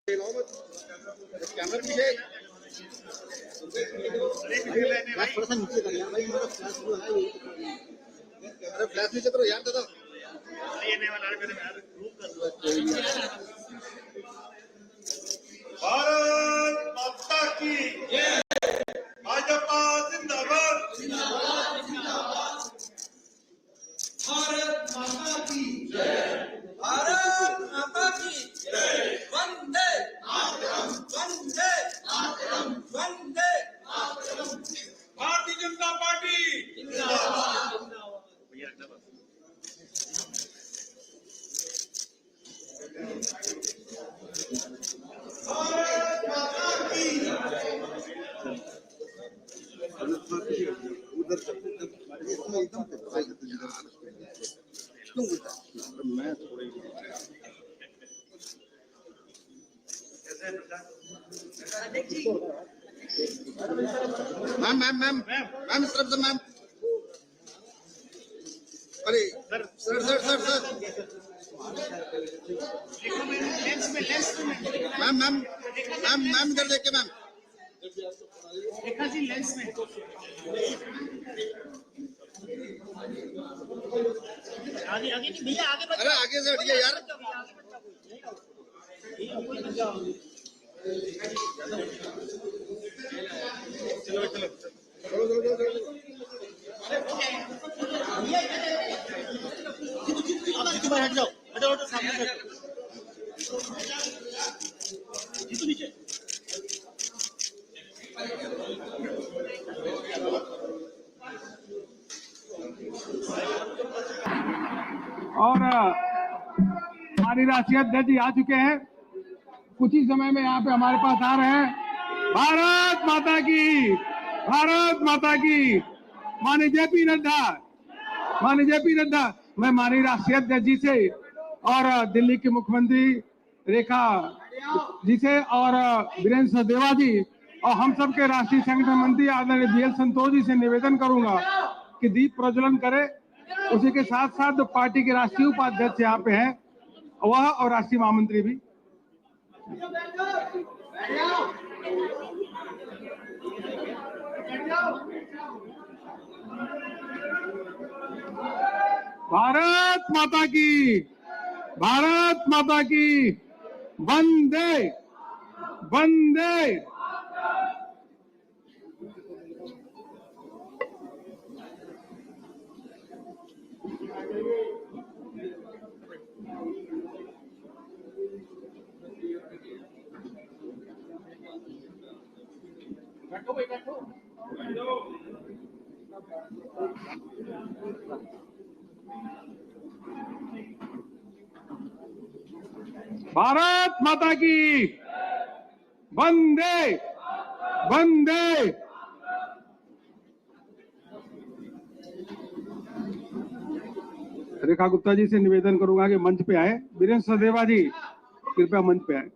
Camera पीछे थोड़ा सा नीचे कर यार भाई, हमारा फ्लैश जो है अरे फ्लैश नीचे करो यार दादा, ये नहीं वाला मेरे में यार ग्रुप कर दो। भारत माता की जय, भाजपा जिंदाबाद जिंदाबाद जिंदाबाद। भारत माता की जय, भारत माता की जय। वंदे मातरम, वंदे मातरम, वंदे मातरम। भारतीय जनता पार्टी जिंदाबाद। भारत माता की उधर एकदम क्यों बोलता मैं थोड़ी मैम मैम मैम मैम तरफ से मैम, अरे sir sir sir sir sir ma'am ma'am ma'am ma'am इधर देखिए मैम, लेंस में आगे आगे नहीं भैया, आगे अरे आगे से हटिए यार। चलो चलो चलो चलो चलो जीतू भाई हट जाओ, हटो हटो सामने से हटो, जीतू नीचे। और हमारी राष्ट्रीय अध्यक्ष जी आ चुके हैं, कुछ ही समय में यहाँ पे हमारे पास आ रहे हैं। भारत माता की, भारत माता की। माननीय जेपी नड्डा, माननीय जेपी नड्डा, मैं माननीय राष्ट्रीय अध्यक्ष जी से और दिल्ली के मुख्यमंत्री रेखा जी से और वीरेंद्र सचदेवा जी और हम सब के राष्ट्रीय संगठन मंत्री आदरणीय BL संतोष जी से निवेदन करूंगा कि दीप प्रज्वलन करें। उसी के साथ साथ जो पार्टी के राष्ट्रीय उपाध्यक्ष यहाँ पे हैं वह और राष्ट्रीय महामंत्री भी। भारत माता की, भारत माता की। वंदे वंदे। भारत माता की। वंदे वंदे। रेखा गुप्ता जी से निवेदन करूंगा कि मंच पे आए। वीरेंद्र सचदेवा जी कृपया मंच पे आए।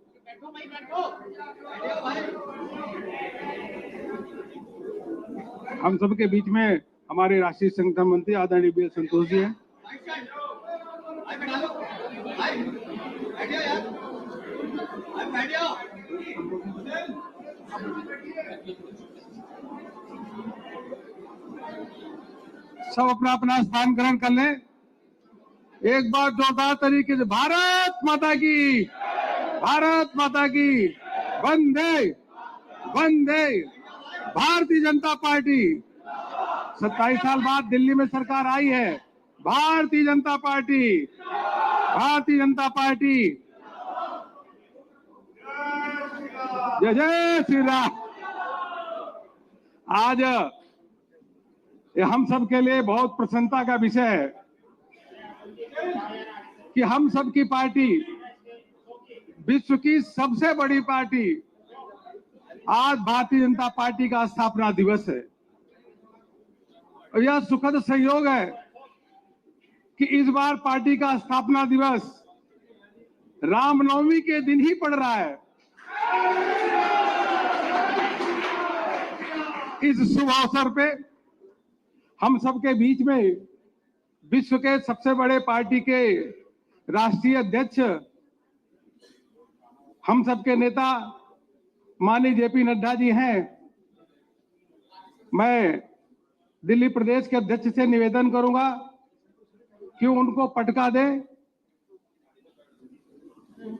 हम सबके बीच में हमारे राष्ट्रीय संगठन मंत्री आदरणीय BL संतोष जी हैं। सब अपना अपना स्थान ग्रहण कर लें। एक बार जोरदार तरीके से भारत माता की, भारत माता की। वंदे वंदे। भारतीय जनता पार्टी 27 साल बाद दिल्ली में सरकार आई है। Bharatiya Janata party, Bharatiya Janata party. जय जय श्री राम। आज ये हम सब के लिए बहुत प्रसन्नता का विषय है कि हम सब की पार्टी, विश्व की सबसे बड़ी पार्टी, आज भारतीय जनता पार्टी का स्थापना दिवस है। और यह सुखद संयोग है कि इस बार पार्टी का स्थापना दिवस रामनवमी के दिन ही पड़ रहा है। इस शुभ अवसर पे हम सबके बीच में विश्व के सबसे बड़े पार्टी के राष्ट्रीय अध्यक्ष हम सबके नेता माननीय जेपी नड्डा जी हैं। मैं दिल्ली प्रदेश के अध्यक्ष से निवेदन करूंगा कि उनको पटका दें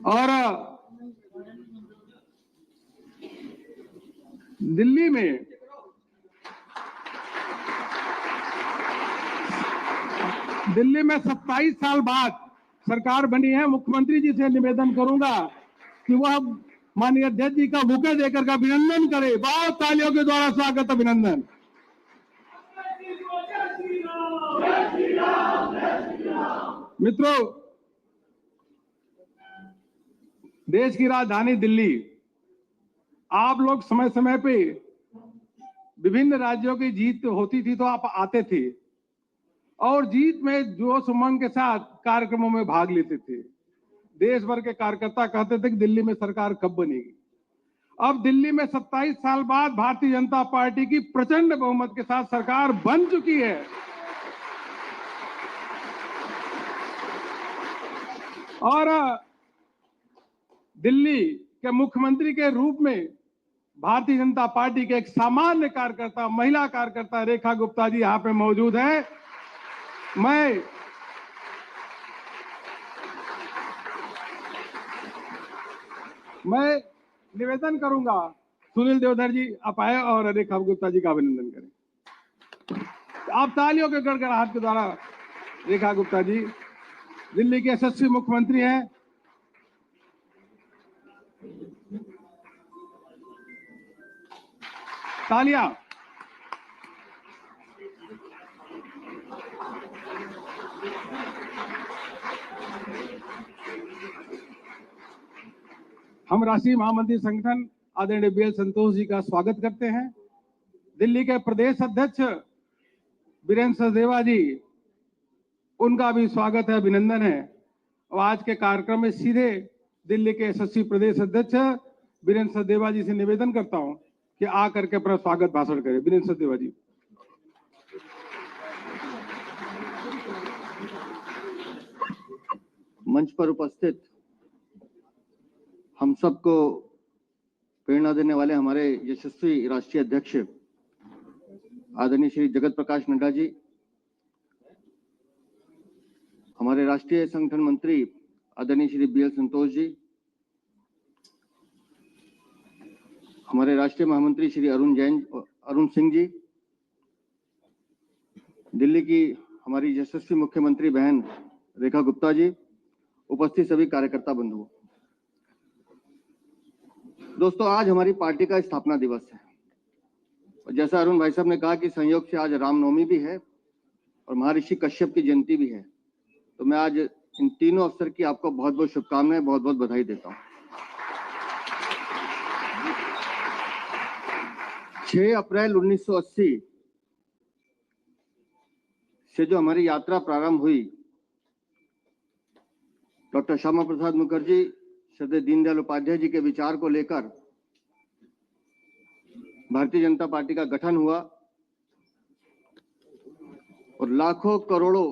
और दिल्ली में दिल्ली में 27 साल बाद सरकार बनी है। मुख्यमंत्री जी से निवेदन करूंगा कि वह माननीय अध्यक्ष जी का बुके देकर का अभिनंदन करे। बहुत तालियों के द्वारा स्वागत अभिनंदन। मित्रों, देश की राजधानी दिल्ली, आप लोग समय समय पे विभिन्न राज्यों की जीत होती थी तो आप आते थे और जीत में जोश उमंग के साथ कार्यक्रमों में भाग लेते थे। देश भर के कार्यकर्ता कहते थे कि दिल्ली में सरकार कब बनेगी। अब दिल्ली में 27 साल बाद भारतीय जनता पार्टी की प्रचंड बहुमत के साथ सरकार बन चुकी है और दिल्ली के मुख्यमंत्री के रूप में भारतीय जनता पार्टी के एक सामान्य कार्यकर्ता, महिला कार्यकर्ता रेखा गुप्ता जी यहां पे मौजूद है। मैं निवेदन करूंगा सुनील देवधर जी आप आए और रेखा गुप्ता जी का अभिनंदन करें। आप तालियों के गड़गड़ाहट के द्वारा रेखा गुप्ता जी दिल्ली के यशस्वी मुख्यमंत्री हैं। तालियां। हम राष्ट्रीय महामंत्री संगठन आदरणीय बीएल संतोष जी का स्वागत करते हैं। दिल्ली के प्रदेश अध्यक्ष वीरेंद्र सचदेवा जी, उनका भी स्वागत है, अभिनंदन है। और आज के कार्यक्रम में सीधे दिल्ली के यशस्वी प्रदेश अध्यक्ष वीरेंद्र सचदेवा जी से निवेदन करता हूं कि आकर के अपना स्वागत भाषण करें। वीरेंद्र सचदेवा जी। मंच पर उपस्थित हम सबको प्रेरणा देने वाले हमारे यशस्वी राष्ट्रीय अध्यक्ष आदरणीय श्री जगत प्रकाश नड्डा जी, हमारे राष्ट्रीय संगठन मंत्री आदरणीय श्री बीएल संतोष जी, हमारे राष्ट्रीय महामंत्री श्री अरुण सिंह जी, दिल्ली की हमारी यशस्वी मुख्यमंत्री बहन रेखा गुप्ता जी, उपस्थित सभी कार्यकर्ता बंधुओं। दोस्तों, आज हमारी पार्टी का स्थापना दिवस है और जैसा अरुण भाई साहब ने कहा कि संयोग से आज रामनवमी भी है और महर्षि कश्यप की जयंती भी है, तो मैं आज इन तीनों अवसर की आपको बहुत बहुत शुभकामनाएं, बहुत बहुत बधाई देता हूं। 6 अप्रैल 1980 से जो हमारी यात्रा प्रारंभ हुई, डॉक्टर श्यामा प्रसाद मुखर्जी, श्रद्धेय दीनदयाल उपाध्याय जी के विचार को लेकर भारतीय जनता पार्टी का गठन हुआ और लाखों करोड़ों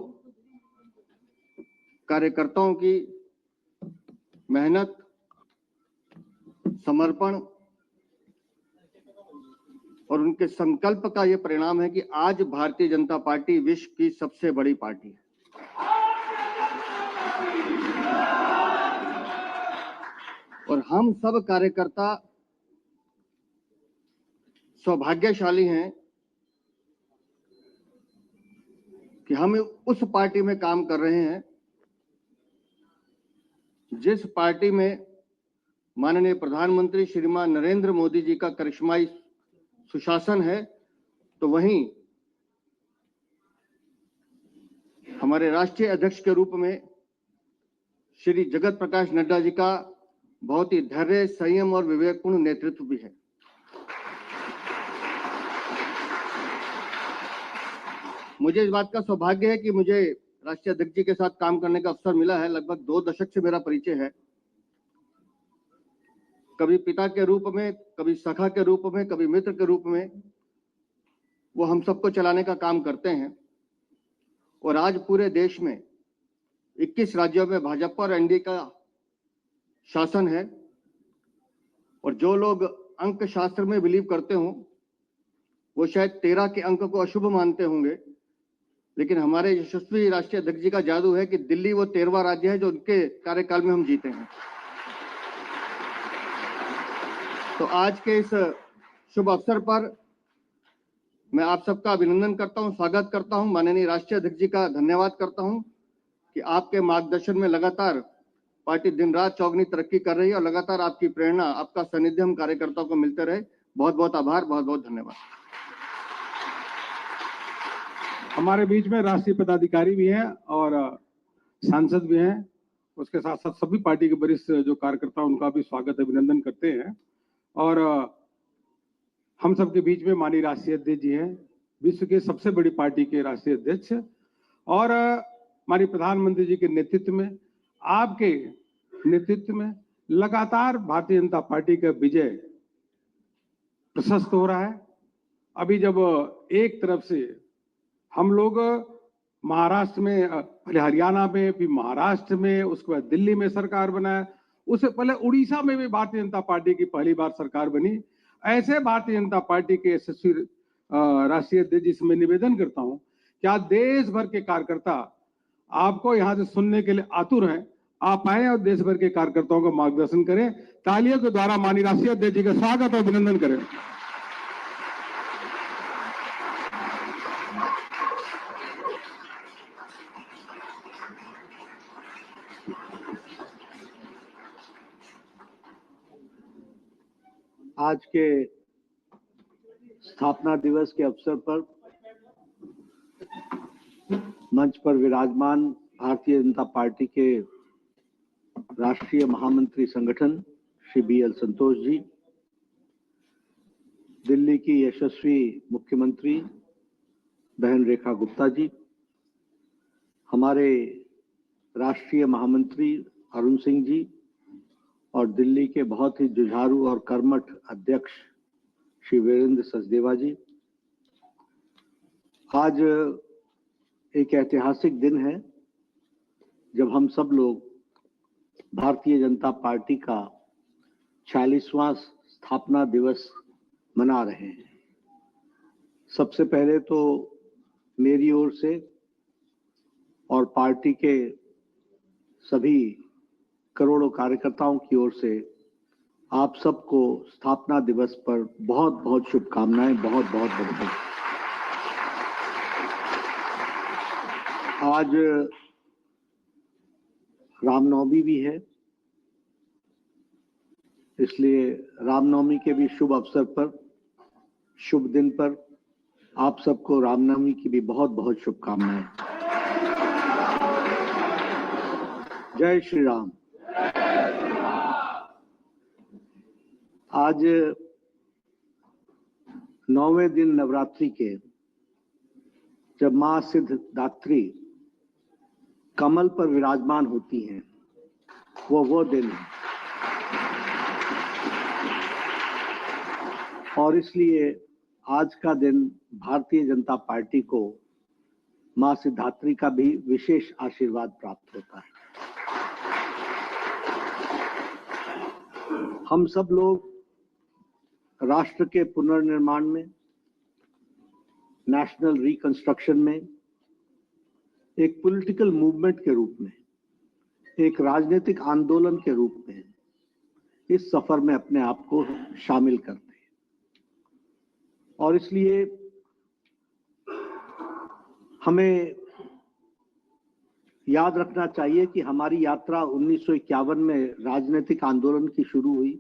कार्यकर्ताओं की मेहनत, समर्पण और उनके संकल्प का यह परिणाम है कि आज भारतीय जनता पार्टी विश्व की सबसे बड़ी पार्टी है। और हम सब कार्यकर्ता सौभाग्यशाली हैं कि हम उस पार्टी में काम कर रहे हैं जिस पार्टी में माननीय प्रधानमंत्री श्रीमान नरेंद्र मोदी जी का करिश्माई सुशासन है, तो वहीं हमारे राष्ट्रीय अध्यक्ष के रूप में श्री जगत प्रकाश नड्डा जी का बहुत ही धैर्य, संयम और विवेकपूर्ण नेतृत्व भी है। मुझे इस बात का सौभाग्य है कि मुझे राष्ट्रीय अध्यक्ष जी के साथ काम करने का अवसर मिला है। लगभग 2 दशक से मेरा परिचय है, कभी पिता के रूप में, कभी सखा के रूप में, कभी मित्र के रूप में वो हम सबको चलाने का काम करते हैं। और आज पूरे देश में 21 राज्यों में भाजपा और एनडीए का शासन है और जो लोग अंक शास्त्र में बिलीव करते हों वो शायद 13 के अंक को अशुभ मानते होंगे, लेकिन हमारे यशस्वी राष्ट्रीय अध्यक्ष जी का जादू है कि दिल्ली वो 13वां राज्य है जो उनके कार्यकाल में हम जीते हैं। तो आज के इस शुभ अवसर पर मैं आप सबका अभिनंदन करता हूं, स्वागत करता हूं, माननीय राष्ट्रीय अध्यक्ष जी का धन्यवाद करता हूं कि आपके मार्गदर्शन में लगातार पार्टी दिन रात चौगनी तरक्की कर रही है और लगातार आपकी प्रेरणा, आपका सानिध्य हम कार्यकर्ताओं को मिलते रहे। बहुत बहुत आभार, बहुत बहुत धन्यवाद। हमारे बीच में राष्ट्रीय पदाधिकारी भी हैं और सांसद भी हैं, उसके साथ साथ सभी पार्टी के वरिष्ठ जो कार्यकर्ता उनका भी स्वागत अभिनंदन करते हैं। और हम सबके बीच में माननीय राष्ट्रीय अध्यक्ष जी हैं, विश्व के सबसे बड़ी पार्टी के राष्ट्रीय अध्यक्ष, और माननीय प्रधानमंत्री जी के नेतृत्व में, आपके नेतृत्व में लगातार भारतीय जनता पार्टी का विजय प्रशस्त हो रहा है। अभी जब एक तरफ से हम लोग महाराष्ट्र में, पहले हरियाणा में, फिर महाराष्ट्र में, उसके बाद दिल्ली में सरकार बनाया, उससे पहले उड़ीसा में भी भारतीय जनता पार्टी की पहली बार सरकार बनी। ऐसे भारतीय जनता पार्टी के यशस्वी राष्ट्रीय अध्यक्ष जी से मैं निवेदन करता हूं कि आज देश भर के कार्यकर्ता आपको यहां से सुनने के लिए आतुर हैं। आप आए और देश भर के कार्यकर्ताओं का मार्गदर्शन करें। तालियों के द्वारा माननीय राष्ट्रीय अध्यक्ष जी का स्वागत और अभिनंदन करें। आज के स्थापना दिवस के अवसर पर मंच पर विराजमान भारतीय जनता पार्टी के राष्ट्रीय महामंत्री संगठन श्री BL संतोष जी, दिल्ली की यशस्वी मुख्यमंत्री बहन रेखा गुप्ता जी, हमारे राष्ट्रीय महामंत्री अरुण सिंह जी और दिल्ली के बहुत ही जुझारू और कर्मठ अध्यक्ष श्री वीरेंद्र सचदेवा जी। आज एक ऐतिहासिक दिन है जब हम सब लोग भारतीय जनता पार्टी का 46वां स्थापना दिवस मना रहे हैं। सबसे पहले तो मेरी ओर से और पार्टी के सभी करोड़ों कार्यकर्ताओं की ओर से आप सबको स्थापना दिवस पर बहुत बहुत शुभकामनाएं, बहुत बहुत बधाई। आज रामनवमी भी है, इसलिए रामनवमी के भी शुभ अवसर पर, शुभ दिन पर आप सबको रामनवमी की भी बहुत बहुत शुभकामनाएं। जय श्री राम। आज 9वें दिन नवरात्रि के, जब मां सिद्धदात्री कमल पर विराजमान होती हैं, वो दिन है। और इसलिए आज का दिन भारतीय जनता पार्टी को मां सिद्धदात्री का भी विशेष आशीर्वाद प्राप्त होता है। हम सब लोग राष्ट्र के पुनर्निर्माण में, नेशनल रिकंस्ट्रक्शन में, एक पॉलिटिकल मूवमेंट के रूप में, एक राजनीतिक आंदोलन के रूप में इस सफर में अपने आप को शामिल करते हैं। और इसलिए हमें याद रखना चाहिए कि हमारी यात्रा 1951 में राजनीतिक आंदोलन की शुरू हुई।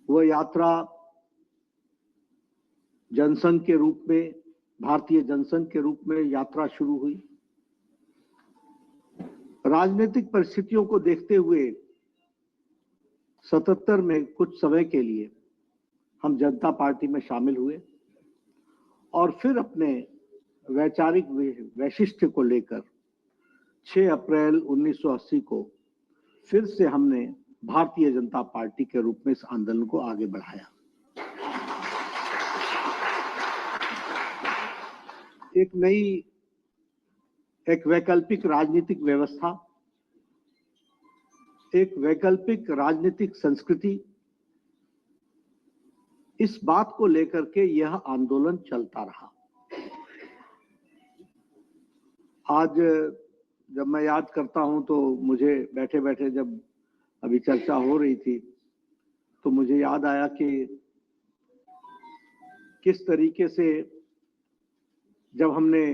वह यात्रा जनसंघ के रूप में, भारतीय जनसंघ के रूप में यात्रा शुरू हुई। राजनीतिक परिस्थितियों को देखते हुए 77 में कुछ समय के लिए हम जनता पार्टी में शामिल हुए और फिर अपने वैचारिक वैशिष्ट्य को लेकर 6 अप्रैल 1980 को फिर से हमने भारतीय जनता पार्टी के रूप में इस आंदोलन को आगे बढ़ाया। एक नई, एक वैकल्पिक राजनीतिक व्यवस्था, एक वैकल्पिक राजनीतिक संस्कृति, इस बात को लेकर के यह आंदोलन चलता रहा। आज जब मैं याद करता हूं तो मुझे बैठे बैठे जब अभी चर्चा हो रही थी तो मुझे याद आया कि किस तरीके से जब हमने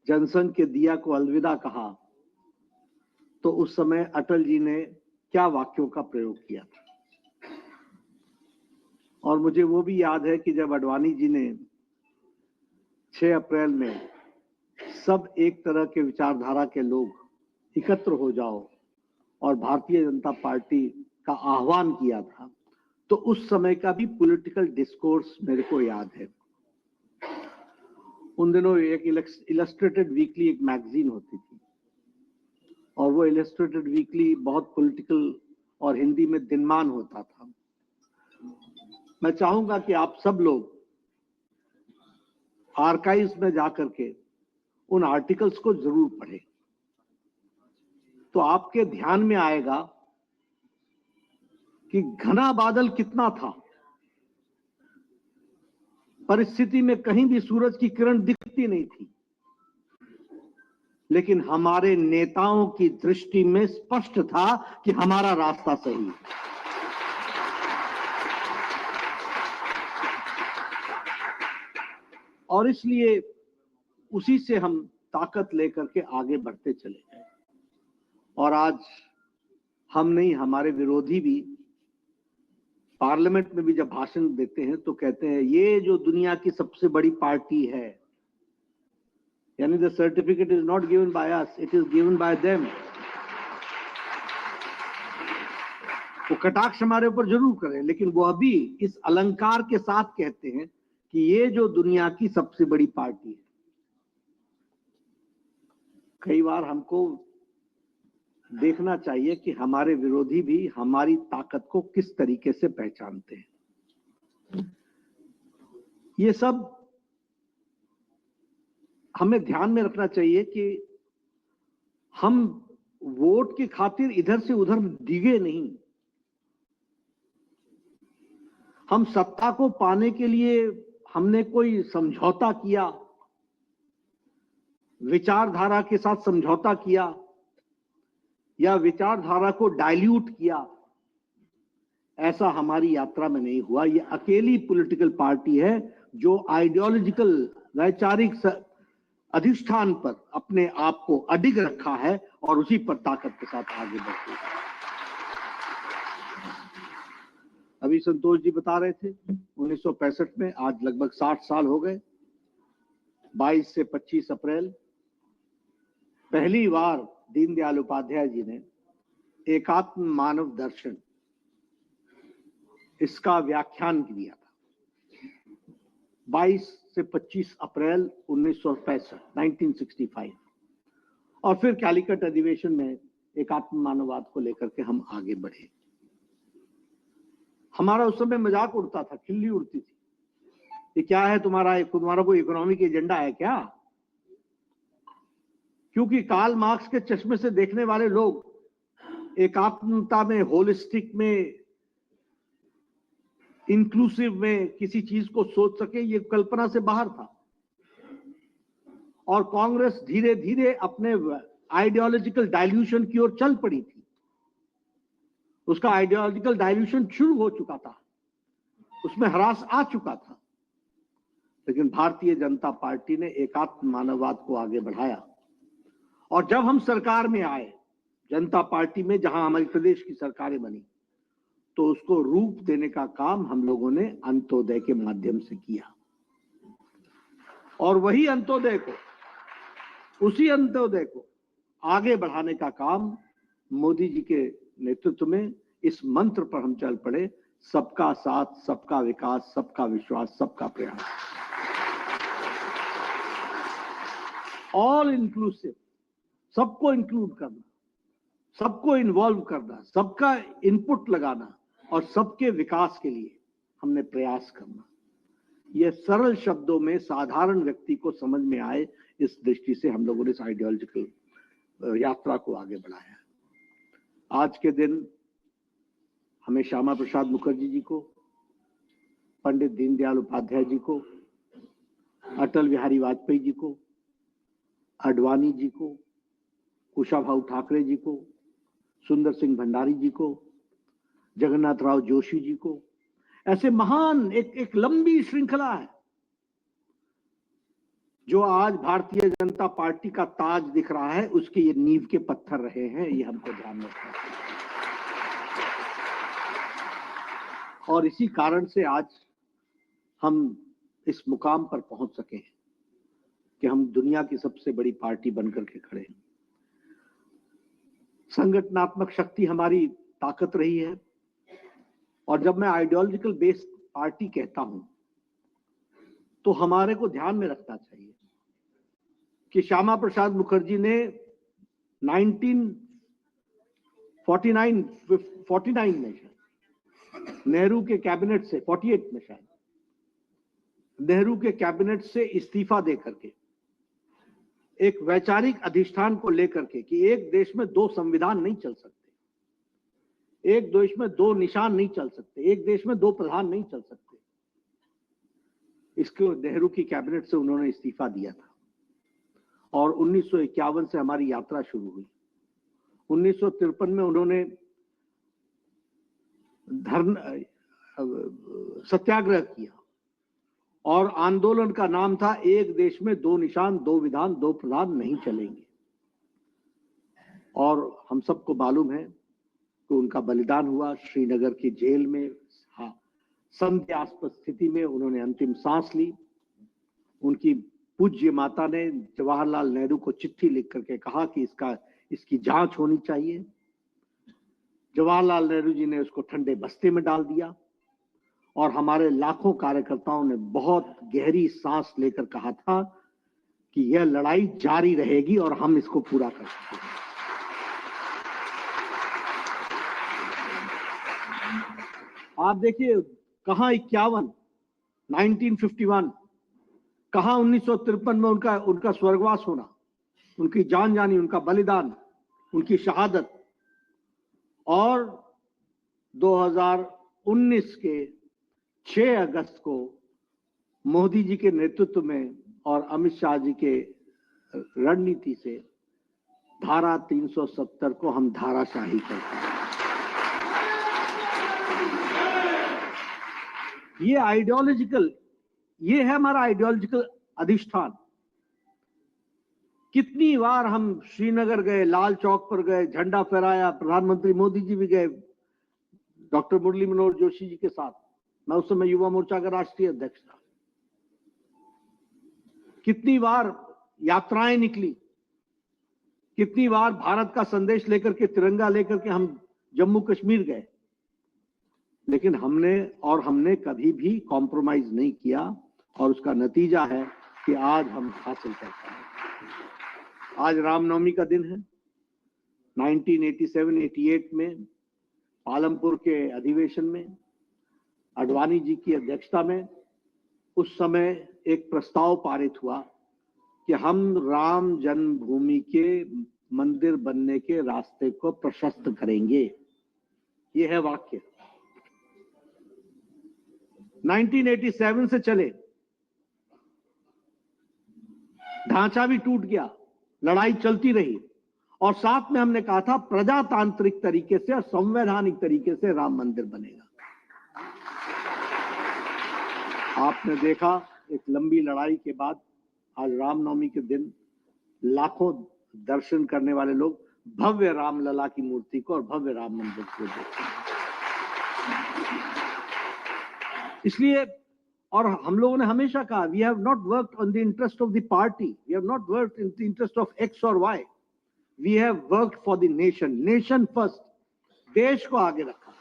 जनसंघ के दिया को अलविदा कहा तो उस समय अटल जी ने क्या वाक्यों का प्रयोग किया था। और मुझे वो भी याद है कि जब अडवाणी जी ने 6 अप्रैल में सब एक तरह के विचारधारा के लोग एकत्र हो जाओ और भारतीय जनता पार्टी का आह्वान किया था, तो उस समय का भी पॉलिटिकल डिस्कोर्स मेरे को याद है। उन दिनों एक इलस्ट्रेटेड वीकली एक मैगजीन होती थी और वो इलस्ट्रेटेड वीकली बहुत पॉलिटिकल और हिंदी में दिनमान होता था। मैं चाहूंगा कि आप सब लोग आर्काइव्स में जाकर के उन आर्टिकल्स को जरूर पढ़ें, तो आपके ध्यान में आएगा कि घना बादल कितना था, परिस्थिति में कहीं भी सूरज की किरण दिखती नहीं थी, लेकिन हमारे नेताओं की दृष्टि में स्पष्ट था कि हमारा रास्ता सही है। और इसलिए उसी से हम ताकत लेकर के आगे बढ़ते चले गए। और आज हम नहीं, हमारे विरोधी भी पार्लियामेंट में भी जब भाषण देते हैं तो कहते हैं ये जो दुनिया की सबसे बड़ी पार्टी है, यानी the certificate is not given by us, it is given by them. वो कटाक्ष हमारे ऊपर जरूर करें, लेकिन वो अभी इस अलंकार के साथ कहते हैं कि ये जो दुनिया की सबसे बड़ी पार्टी है। कई बार हमको देखना चाहिए कि हमारे विरोधी भी हमारी ताकत को किस तरीके से पहचानते हैं। ये सब हमें ध्यान में रखना चाहिए कि हम वोट की खातिर इधर से उधर डिगे नहीं। हम सत्ता को पाने के लिए हमने कोई समझौता किया, विचारधारा के साथ समझौता किया या विचारधारा को डाइल्यूट किया, ऐसा हमारी यात्रा में नहीं हुआ। ये अकेली पॉलिटिकल पार्टी है जो आइडियोलॉजिकल वैचारिक अधिष्ठान पर अपने आप को अडिग रखा है और उसी पर ताकत के साथ आगे बढ़ती है। अभी संतोष जी बता रहे थे 1965 में, आज लगभग 60 साल हो गए। 22 से 25 अप्रैल पहली बार दीनदयाल उपाध्याय जी ने एकात्म मानव दर्शन, इसका व्याख्यान किया था। 22 से 25 अप्रैल 1965 और फिर कैलिकट अधिवेशन में एकात्म मानववाद को लेकर के हम आगे बढ़े। हमारा उस समय मजाक उड़ता था, खिल्ली उड़ती थी, ये क्या है तुम्हारा कोई इकोनॉमिक एजेंडा है क्या? क्योंकि कार्ल मार्क्स के चश्मे से देखने वाले लोग एकात्मता में, होलिस्टिक में, इंक्लूसिव में किसी चीज को सोच सके, ये कल्पना से बाहर था। और कांग्रेस धीरे धीरे अपने आइडियोलॉजिकल डाइल्यूशन की ओर चल पड़ी थी। उसका आइडियोलॉजिकल डाइल्यूशन शुरू हो चुका था, उसमें ह्रास आ चुका था, लेकिन भारतीय जनता पार्टी ने एकात्म मानववाद को आगे बढ़ाया। और जब हम सरकार में आए, जनता पार्टी में, जहां हमारी प्रदेश की सरकारें बनी, तो उसको रूप देने का काम हम लोगों ने अंत्योदय के माध्यम से किया। और वही अंत्योदय को, उसी अंत्योदय को आगे बढ़ाने का काम मोदी जी के नेतृत्व में, इस मंत्र पर हम चल पड़े, सबका साथ, सबका विकास, सबका विश्वास, सबका प्रयास, ऑल इंक्लूसिव, सबको इंक्लूड करना, सबको इन्वॉल्व करना, सबका इनपुट लगाना और सबके विकास के लिए हमने प्रयास करना। यह सरल शब्दों में साधारण व्यक्ति को समझ में आए, इस दृष्टि से हम लोगों ने इस आइडियोलॉजिकल यात्रा को आगे बढ़ाया। आज के दिन हमें श्यामा प्रसाद मुखर्जी जी को, पंडित दीनदयाल उपाध्याय जी को, अटल बिहारी वाजपेयी जी को, आडवाणी जी को, कुशाभाऊ ठाकरे जी को, सुंदर सिंह भंडारी जी को, जगन्नाथ राव जोशी जी को, ऐसे महान एक लंबी श्रृंखला है जो आज भारतीय जनता पार्टी का ताज दिख रहा है, उसके ये नींव के पत्थर रहे हैं, ये हमको ध्यान रखना है। और इसी कारण से आज हम इस मुकाम पर पहुंच सके हैं कि हम दुनिया की सबसे बड़ी पार्टी बनकर के खड़े हैं। संगठनात्मक शक्ति हमारी ताकत रही है, और जब मैं आइडियोलॉजिकल बेस्ड पार्टी कहता हूं तो हमारे को ध्यान में रखना चाहिए कि श्यामा प्रसाद मुखर्जी ने 1949 में नेहरू के कैबिनेट से, 48 में शायद, नेहरू के कैबिनेट से इस्तीफा देकर के एक वैचारिक अधिष्ठान को लेकर के कि एक देश में दो संविधान नहीं चल सकते, एक देश में दो निशान नहीं चल सकते, एक देश में दो प्रधान नहीं चल सकते, इसको नेहरू की कैबिनेट से उन्होंने इस्तीफा दिया था। और 1951 से हमारी यात्रा शुरू हुई। 1953 में उन्होंने सत्याग्रह किया और आंदोलन का नाम था एक देश में दो निशान, दो विधान, दो प्रधान नहीं चलेंगे। और हम सबको मालूम है कि उनका बलिदान हुआ श्रीनगर की जेल में। संध्यास्पद स्थिति में उन्होंने अंतिम सांस ली। उनकी पूज्य माता ने जवाहरलाल नेहरू को चिट्ठी लिख करके कहा कि इसकी जांच होनी चाहिए। जवाहरलाल नेहरू जी ने उसको ठंडे बस्ते में डाल दिया और हमारे लाखों कार्यकर्ताओं ने बहुत गहरी सांस लेकर कहा था कि यह लड़ाई जारी रहेगी और हम इसको पूरा कर सकेंगे। आप देखिए, कहां 1951, कहां 1953 में उनका स्वर्गवास होना, उनकी जान जानी, उनका बलिदान, उनकी शहादत। और 2019 के 6 अगस्त को मोदी जी के नेतृत्व में और अमित शाह जी के रणनीति से धारा 370 को हम धाराशाही करते हैं। ये है हमारा आइडियोलॉजिकल अधिष्ठान। कितनी बार हम श्रीनगर गए, लाल चौक पर गए, झंडा फहराया, प्रधानमंत्री मोदी जी भी गए डॉक्टर मुरली मनोहर जोशी जी के साथ। मैं उस समय युवा मोर्चा का राष्ट्रीय अध्यक्ष था। कितनी बार यात्राएं निकली, कितनी बार भारत का संदेश लेकर के, तिरंगा लेकर के हम जम्मू कश्मीर गए, लेकिन हमने कभी भी कॉम्प्रोमाइज नहीं किया। और उसका नतीजा है कि आज हम हासिल करते हैं। आज रामनवमी का दिन है। 1987-88 में पालमपुर के अधिवेशन में आडवाणी जी की अध्यक्षता में उस समय एक प्रस्ताव पारित हुआ कि हम राम जन्मभूमि के मंदिर बनने के रास्ते को प्रशस्त करेंगे। ये है वाक्य। 1987 से चले, ढांचा भी टूट गया, लड़ाई चलती रही, और साथ में हमने कहा था प्रजातांत्रिक तरीके से और संवैधानिक तरीके से राम मंदिर बनेगा। आपने देखा, एक लंबी लड़ाई के बाद आज रामनवमी के दिन लाखों दर्शन करने वाले लोग भव्य रामलला की मूर्ति को और भव्य राम मंदिर को देखते हैं। इसलिए, और हम लोगों ने हमेशा कहा, we have not worked on the interest of the party, we have not worked in the interest of X और Y, we have worked for the nation. Nation first, देश को आगे रखा।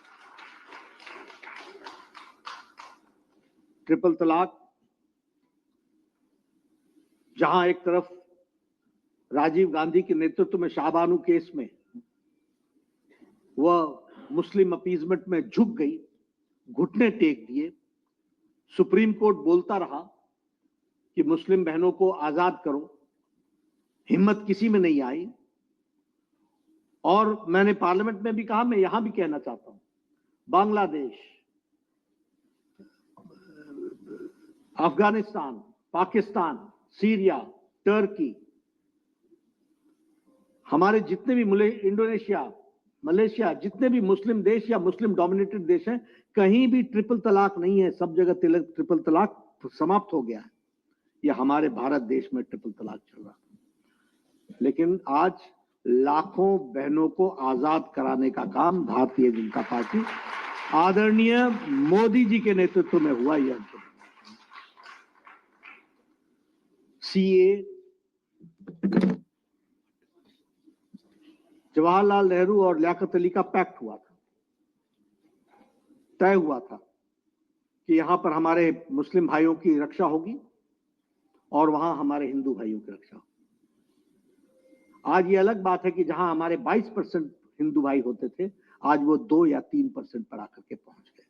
ट्रिपल तलाक, जहां एक तरफ राजीव गांधी के नेतृत्व में शाहबानू केस में वह मुस्लिम अपीजमेंट में झुक गई, घुटने टेक दिए, सुप्रीम कोर्ट बोलता रहा कि मुस्लिम बहनों को आजाद करो, हिम्मत किसी में नहीं आई, और मैंने पार्लियामेंट में भी कहा, मैं यहां भी कहना चाहता हूं, बांग्लादेश, अफगानिस्तान, पाकिस्तान, सीरिया, टर्की, हमारे जितने भी इंडोनेशिया, मलेशिया, जितने भी मुस्लिम देश या मुस्लिम डोमिनेटेड देश हैं, कहीं भी ट्रिपल तलाक नहीं है। सब जगह ट्रिपल तलाक समाप्त हो गया है। ये हमारे भारत देश में ट्रिपल तलाक चल रहा है। लेकिन आज लाखों बहनों को आजाद कराने का काम भारतीय जनता पार्टी आदरणीय मोदी जी के नेतृत्व में हुआ। यह सीए, जवाहरलाल नेहरू और लियाकत अली का पैक्ट हुआ था, तय हुआ था कि यहां पर हमारे मुस्लिम भाइयों की रक्षा होगी और वहां हमारे हिंदू भाइयों की रक्षा होगी। आज ये अलग बात है कि जहां हमारे 22% हिंदू भाई होते थे, आज वो 2 या 3% पर आकर के पहुंच गए।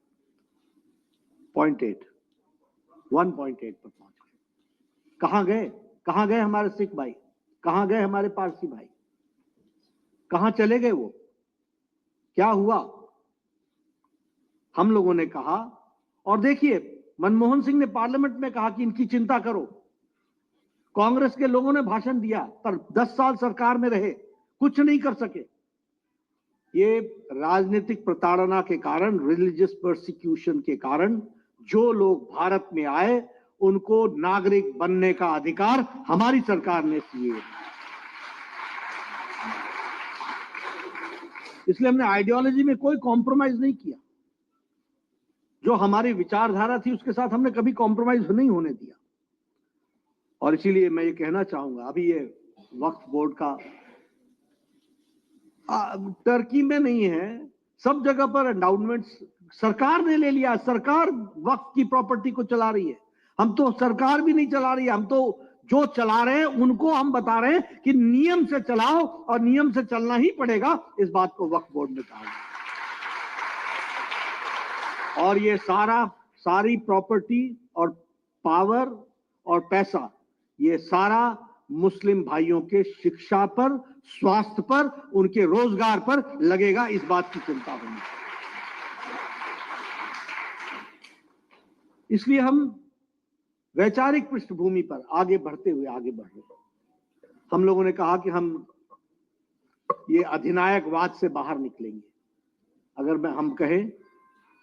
1.8 पर पहुंच गए। कहां गए हमारे सिख भाई? कहां गए हमारे पारसी भाई? कहां चले गए वो? क्या हुआ? हम लोगों ने कहा, और देखिए मनमोहन सिंह ने पार्लियामेंट में कहा कि इनकी चिंता करो। कांग्रेस के लोगों ने भाषण दिया, पर 10 साल सरकार में रहे, कुछ नहीं कर सके। ये राजनीतिक प्रताड़ना के कारण, रिलीजियस परसिक्यूशन के कारण जो लोग भारत में आए, उनको नागरिक बनने का अधिकार हमारी सरकार ने दिए। इसलिए हमने आइडियोलॉजी में कोई कॉम्प्रोमाइज नहीं किया। जो हमारी विचारधारा थी उसके साथ हमने कभी कॉम्प्रोमाइज नहीं होने दिया। और इसीलिए मैं ये कहना चाहूंगा, अभी ये वक्फ बोर्ड का टर्की में नहीं है, सब जगह पर एंडाउमेंट्स सरकार ने ले लिया। सरकार वक्फ की प्रॉपर्टी को चला रही है। हम तो सरकार भी नहीं चला रही है, हम तो जो चला रहे हैं उनको हम बता रहे हैं कि नियम से चलाओ, और नियम से चलना ही पड़ेगा। इस बात को वक्फ बोर्ड ने कहा। और ये सारी प्रॉपर्टी और पावर और पैसा, ये सारा मुस्लिम भाइयों के शिक्षा पर, स्वास्थ्य पर, उनके रोजगार पर लगेगा। इस बात की चिंता होनी। इसलिए हम वैचारिक पृष्ठभूमि पर आगे बढ़ रहे हैं। हम लोगों ने कहा कि हम ये अधिनायकवाद से बाहर निकलेंगे। अगर हम कहें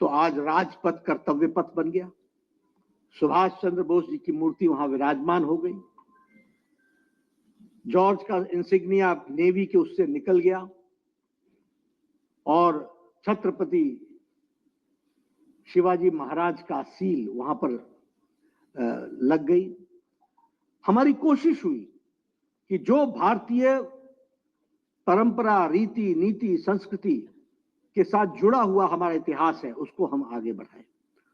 तो आज राजपथ कर्तव्य पथ बन गया। सुभाष चंद्र बोस जी की मूर्ति वहां विराजमान हो गई। जॉर्ज का इंसिग्निया नेवी के उससे निकल गया और छत्रपति शिवाजी महाराज का सील वहां पर लग गई। हमारी कोशिश हुई कि जो भारतीय परंपरा, रीति, नीति, संस्कृति के साथ जुड़ा हुआ हमारा इतिहास है, उसको हम आगे बढ़ाएं।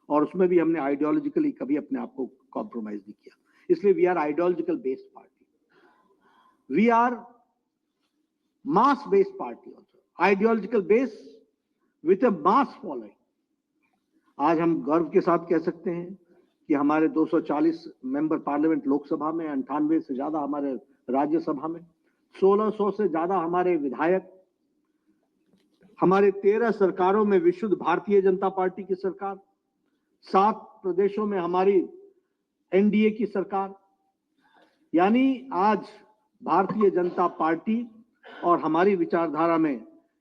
और उसमें भी हमने आइडियोलॉजिकली कभी अपने आप को कॉम्प्रोमाइज नहीं किया। इसलिए we are ideological based party, we are mass based party also, ideological base with a mass following. आज हम गर्व के साथ कह सकते हैं कि हमारे 240 मेंबर पार्लियामेंट लोकसभा में, 98 से ज्यादा हमारे राज्यसभा में, 1600 से ज्यादा हमारे विधायक, हमारे 13 सरकारों में विशुद्ध भारतीय जनता पार्टी की सरकार, 7 प्रदेशों में हमारी एनडीए की सरकार। यानी आज भारतीय जनता पार्टी और हमारी विचारधारा में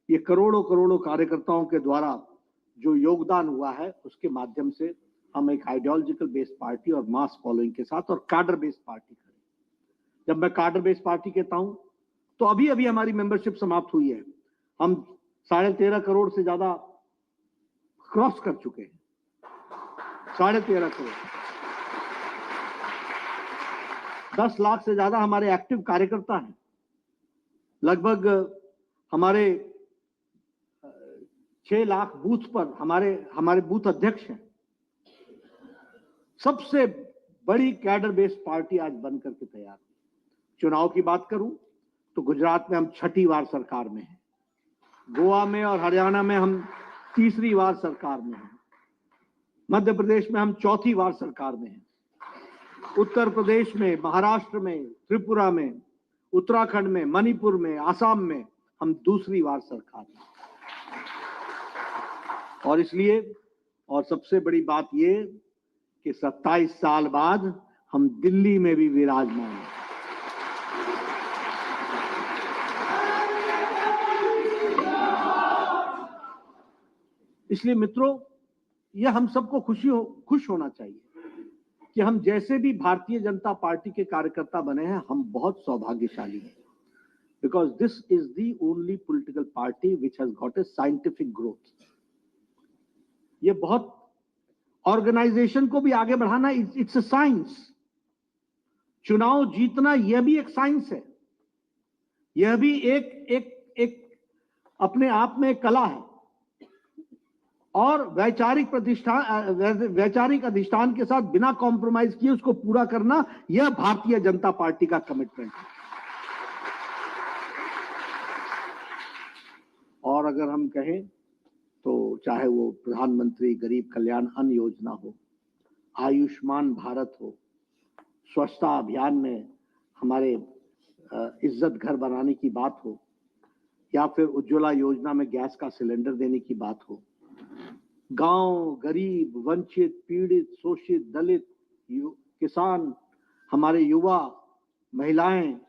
ये करोड़ों कार्यकर्ताओं के द्वारा जो योगदान हुआ है, उसके माध्यम से हम एक आइडियोलॉजिकल बेस्ड पार्टी और मास फॉलोइंग के साथ और कार्डर बेस्ड पार्टी करें। जब मैं कार्डर बेस्ड पार्टी कहता हूं तो अभी हमारी मेंबरशिप समाप्त हुई है। हम 13.5 करोड़ से ज्यादा क्रॉस कर चुके हैं। 13.5 करोड़, 10 लाख से ज्यादा हमारे एक्टिव कार्यकर्ता हैं। लगभग हमारे 6 लाख बूथ पर हमारे बूथ अध्यक्ष हैं। सबसे बड़ी कैडर बेस्ड पार्टी आज बन करके तैयार है। चुनाव की बात करूं तो गुजरात में हम 6ठी बार सरकार में हैं, गोवा में और हरियाणा में हम 3री बार सरकार में हैं, मध्य प्रदेश में हम 4थी बार सरकार में हैं, उत्तर प्रदेश में, महाराष्ट्र में, त्रिपुरा में, उत्तराखंड में, मणिपुर में, आसाम में हम दूसरी बार सरकार में, और इसलिए और सबसे बड़ी बात ये कि 27 साल बाद हम दिल्ली में भी विराजमान हैं। इसलिए मित्रों, यह हम सबको खुश होना चाहिए कि हम जैसे भी भारतीय जनता पार्टी के कार्यकर्ता बने हैं, हम बहुत सौभाग्यशाली हैं, because this is the only political party which has got a scientific growth. ये बहुत ऑर्गेनाइजेशन को भी आगे बढ़ाना, इट्स अ साइंस। चुनाव जीतना यह भी एक साइंस है, यह भी एक अपने आप में एक कला है, और वैचारिक अधिष्ठान के साथ बिना कॉम्प्रोमाइज किए उसको पूरा करना, यह भारतीय जनता पार्टी का कमिटमेंट है। और अगर हम कहें तो चाहे वो प्रधानमंत्री गरीब कल्याण अन्न योजना हो, आयुष्मान भारत हो, स्वच्छता अभियान में हमारे इज्जत घर बनाने की बात हो, या फिर उज्ज्वला योजना में गैस का सिलेंडर देने की बात हो, गांव, गरीब, वंचित, पीड़ित, शोषित, दलित, किसान, हमारे युवा, महिलाएं,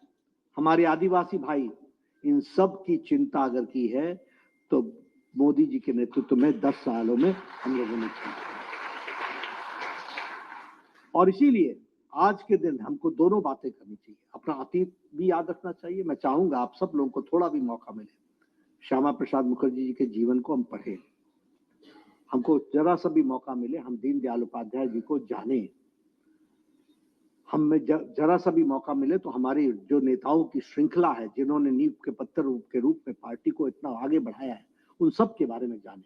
हमारे आदिवासी भाई, इन सब की चिंता अगर की है तो मोदी जी के नेतृत्व में 10 सालों में हम लोगों ने की। और इसीलिए आज के दिन हमको दोनों बातें करनी चाहिए, अपना अतीत भी याद रखना चाहिए। मैं चाहूंगा आप सब लोगों को थोड़ा भी मौका मिले, श्यामा प्रसाद मुखर्जी जी के जीवन को हम पढ़ें, हमको जरा सा भी मौका मिले हम दीनदयाल उपाध्याय जी को जाने, हमें जरा सा भी मौका मिले तो हमारी जो नेताओं की श्रृंखला है, जिन्होंने नींव के पत्थर के रूप में पार्टी को इतना आगे बढ़ाया है, उन सब के बारे में जाने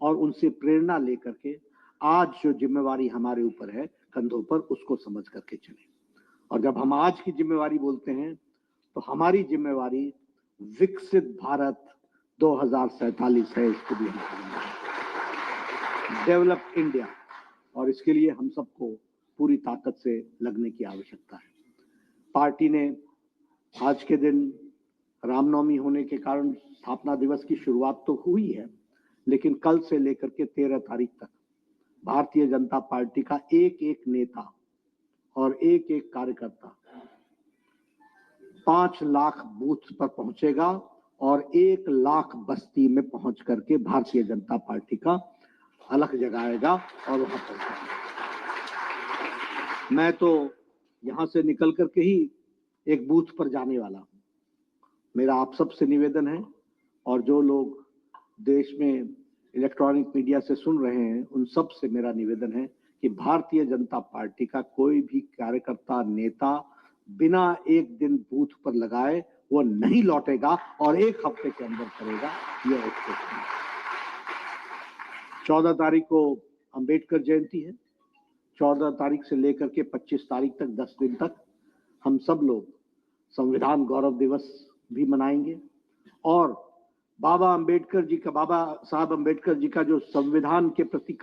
और उनसे प्रेरणा लेकर के आज जो जिम्मेवारी हमारे ऊपर है कंधों पर, उसको समझ करके चले। और जब हम आज की जिम्मेवारी बोलते हैं तो हमारी जिम्मेवारी विकसित भारत 2047 है, इसको भी हम डेवलप इंडिया, और इसके लिए हम सबको पूरी ताकत से लगने की आवश्यकता है। पार्टी ने आज के दिन रामनवमी होने के कारण स्थापना दिवस की शुरुआत तो हुई है, लेकिन कल से लेकर के 13 तारीख तक भारतीय जनता पार्टी का एक एक नेता और एक एक कार्यकर्ता 5 लाख बूथ पर पहुंचेगा और 1 लाख बस्ती में पहुंच करके भारतीय जनता पार्टी का अलख जगाएगा और वहां पहुंचेगा। मैं तो यहां से निकल करके ही एक बूथ पर जाने वाला हूं। मेरा आप सबसे निवेदन है, और जो लोग देश में इलेक्ट्रॉनिक मीडिया से सुन रहे हैं उन सब से मेरा निवेदन है कि भारतीय जनता पार्टी का कोई भी कार्यकर्ता, नेता बिना एक दिन बूथ पर लगाए वो नहीं लौटेगा, और 1 हफ्ते के अंदर करेगा। यह एक 14 तारीख को अंबेडकर जयंती है। 14 तारीख से लेकर के 25 तारीख तक 10 दिन तक हम सब लोग संविधान गौरव दिवस भी मनाएंगे, और बाबा साहब अंबेडकर जी का जो संविधान के प्रति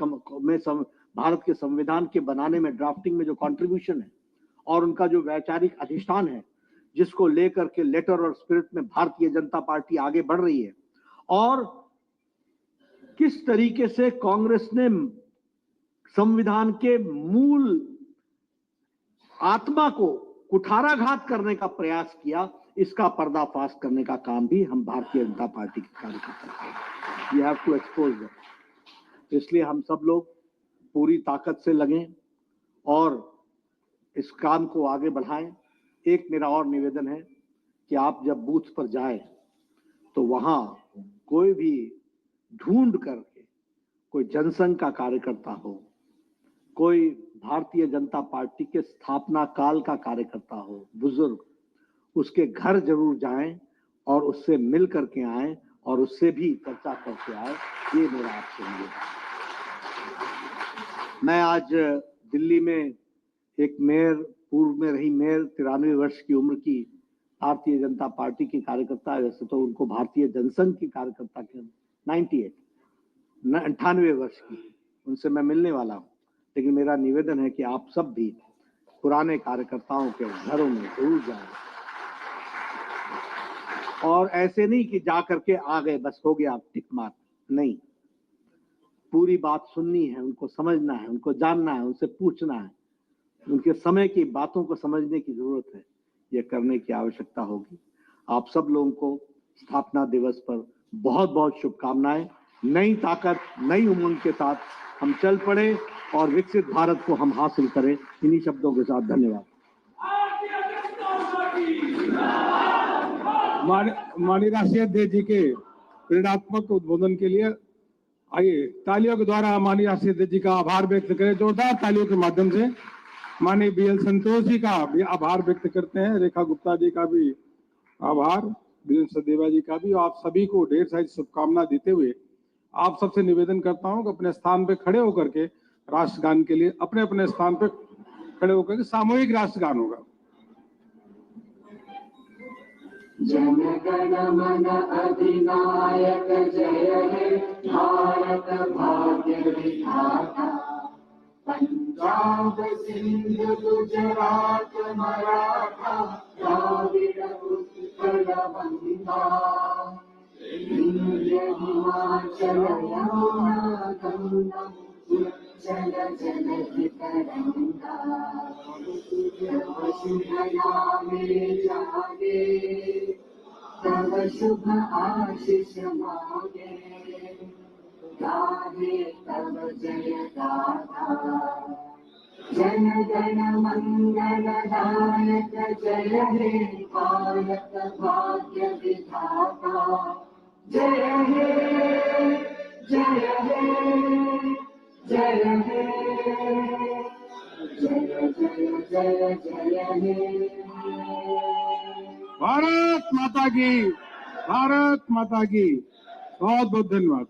भारत के संविधान के बनाने में, ड्राफ्टिंग में जो कंट्रीब्यूशन है, और उनका जो वैचारिक अधिष्ठान है, जिसको लेकर के लेटर और स्पिरिट में भारतीय जनता पार्टी आगे बढ़ रही है, और किस तरीके से कांग्रेस ने संविधान के मूल आत्मा को कुठाराघात करने का प्रयास किया, इसका पर्दाफाश करने का काम भी हम भारतीय जनता पार्टी के कार्यकर्ता करेंगे। We have to expose that. इसलिए हम सब लोग पूरी ताकत से लगें और इस काम को आगे बढ़ाएं। एक मेरा और निवेदन है कि आप जब बूथ पर जाएं तो वहां कोई भी ढूंढ करके कोई जनसंघ का कार्यकर्ता हो, कोई भारतीय जनता पार्टी के स्थापना काल का कार्यकर्ता हो, बुजुर्ग, उसके घर जरूर जाएं और उससे मिल करके आएं और उससे भी चर्चा करके आए। ये मेरा आपसे निवेदन है। मैं आज दिल्ली में एक मेयर, पूर्व में रही मेयर, 93 वर्ष की उम्र की भारतीय जनता पार्टी की कार्यकर्ता है, वैसे तो उनको भारतीय जनसंघ की कार्यकर्ता के 98 वर्ष की, उनसे मैं मिलने वाला हूं। लेकिन मेरा निवेदन है कि आप सब भी पुराने कार्यकर्ताओं के घरों में जरूर जाएं और ऐसे नहीं कि जा करके आ गए बस हो गया टिक मार, नहीं, पूरी बात सुननी है, उनको समझना है, उनको जानना है, उनसे पूछना है, उनके समय की बातों को समझने की जरूरत है। यह करने की आवश्यकता होगी। आप सब लोगों को स्थापना दिवस पर बहुत बहुत शुभकामनाएं। नई ताकत, नई उमंग के साथ हम चल पड़े और विकसित भारत को हम हासिल करें। इन्हीं शब्दों के साथ धन्यवाद। माननीय राष्ट्रीय अध्यक्ष जी के प्रेरणात्मक उद्बोधन के लिए आइए तालियों के द्वारा माननीय राष्ट्रीय अध्यक्ष जी का आभार व्यक्त करें। जोरदार तालियों के माध्यम से माननीय BL संतोष जी का भी आभार व्यक्त करते हैं। रेखा गुप्ता जी का भी आभार, वीरेंद्र सदेवा जी का भी। आप सभी को ढेर सारी शुभकामना देते हुए आप सबसे निवेदन करता हूं कि अपने स्थान पे खड़े होकर के राष्ट्रगान के लिए अपने अपने स्थान पे खड़े होकर के सामूहिक राष्ट्रगान होगा। जन गण मन अधिनायक जय हे भारत भाग्य विधाता। पंजाब सिंध गुजरात मराठा द्राविड़ उत्कल गंगा। विंध्य हिमाचल यमुना गंगा उच्चल जलधि तरंगा। तव शुभ नामे जागे, तव शुभ आशीष मागे। गाहे तव जय गाथा। जन गण मंगल दायक जय हे भारत भाग्य विधाता। जय हे जय हे जय हे जय जय जय जय हे। भारत माता की, भारत माता की। बहुत बहुत धन्यवाद।